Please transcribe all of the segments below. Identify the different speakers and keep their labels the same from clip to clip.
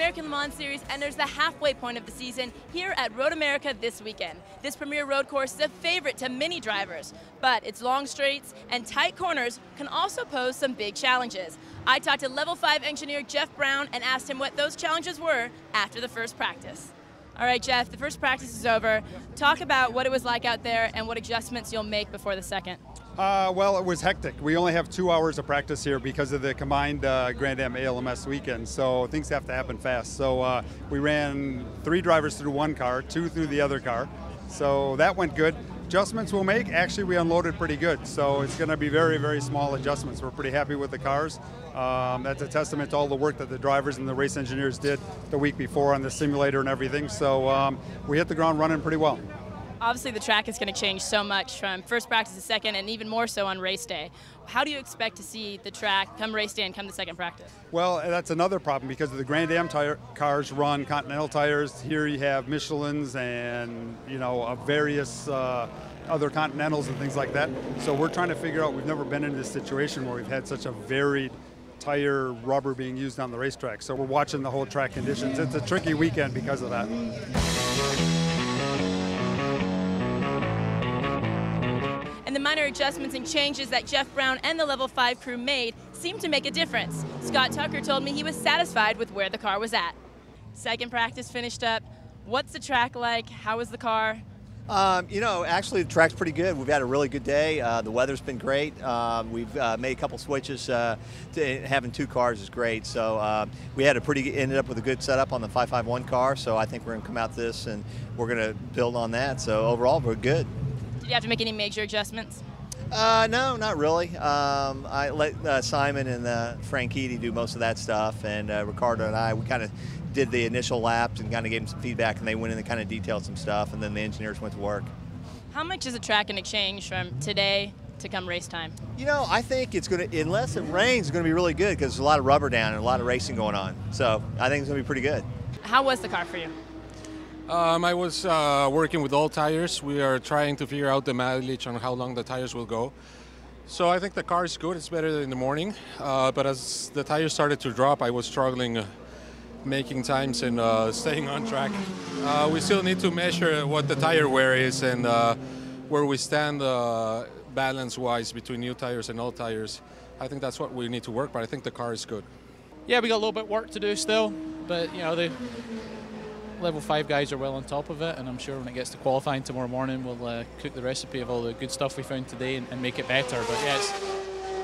Speaker 1: American Le Mans Series enters the halfway point of the season here at Road America this weekend. This premier road course is a favorite to many drivers, but its long straights and tight corners can also pose some big challenges. I talked to Level 5 engineer Jeff Brown and asked him what those challenges were after the first practice. All right, Jeff, the first practice is over. Talk about what it was like out there and what adjustments you'll make before the second.
Speaker 2: Well, it was hectic. We only have 2 hours of practice here because of the combined Grand Am ALMS weekend, so things have to happen fast. So we ran 3 drivers through one car, 2 through the other car, so that went good. Adjustments we'll make, actually we unloaded pretty good, so it's going to be very, very small adjustments. We're pretty happy with the cars. That's a testament to all the work that the drivers and the race engineers did the week before on the simulator and everything, so we hit the ground running pretty well.
Speaker 1: Obviously, the track is going to change so much from first practice to second, and even more so on race day. How do you expect to see the track come race day and come to second practice?
Speaker 2: Well, that's another problem because the Grand Am cars run Continental tires. Here you have Michelins and various other Continentals and things like that. So we're trying to figure out. We've never been in this situation where we've had such a varied tire rubber being used on the racetrack. So we're watching the whole track conditions. It's a tricky weekend because of that.
Speaker 1: And the minor adjustments and changes that Jeff Brown and the Level 5 crew made seemed to make a difference. Scott Tucker told me he was satisfied with where the car was at. Second practice finished up. What's the track like? How was the car?
Speaker 3: Actually the track's pretty good. We've had a really good day. The weather's been great. We've made a couple switches. To having 2 cars is great. So we had ended up with a good setup on the 551 car. So I think we're going to come out this and we're going to build on that. So overall, we're good.
Speaker 1: Did you have to make any major adjustments?
Speaker 3: No, not really. I let Simon and Franchitti do most of that stuff, and Ricardo and I, we kind of did the initial laps and kind of gave them some feedback, and they went in and kind of detailed some stuff, and then the engineers went to work.
Speaker 1: How much is a track going to change from today to come race time?
Speaker 3: I think it's going to, unless it rains, it's going to be really good because there's a lot of rubber down and a lot of racing going on. So I think it's going to be pretty good.
Speaker 1: How was the car for you?
Speaker 4: I was working with all tires. We are trying to figure out the mileage on how long the tires will go. So I think the car is good. It's better in the morning. But as the tires started to drop, I was struggling making times and staying on track. We still need to measure what the tire wear is and where we stand balance-wise between new tires and old tires. I think that's what we need to work, but I think the car is good.
Speaker 5: Yeah, we got a little bit of work to do still, but the Level 5 guys are well on top of it, and I'm sure when it gets to qualifying tomorrow morning, we'll cook the recipe of all the good stuff we found today and make it better. But yeah,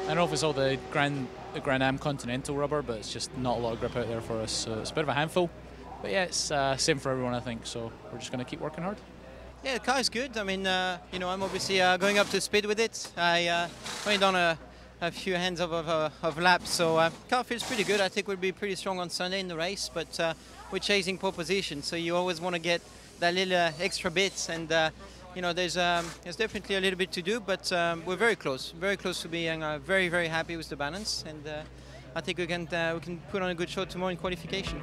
Speaker 5: I don't know if it's all the Grand Am Continental rubber, but it's just not a lot of grip out there for us. So it's a bit of a handful. But yeah, it's same for everyone, I think. So we're just going to keep working hard.
Speaker 6: Yeah, the car is good. I mean, I'm obviously going up to speed with it. I went on a few hands of laps, so car feels pretty good. I think we'll be pretty strong on Sunday in the race, but we're chasing pole position, so you always want to get that little extra bit, and there's definitely a little bit to do, but we're very close to being very, very happy with the balance, and I think we can put on a good show tomorrow in qualification.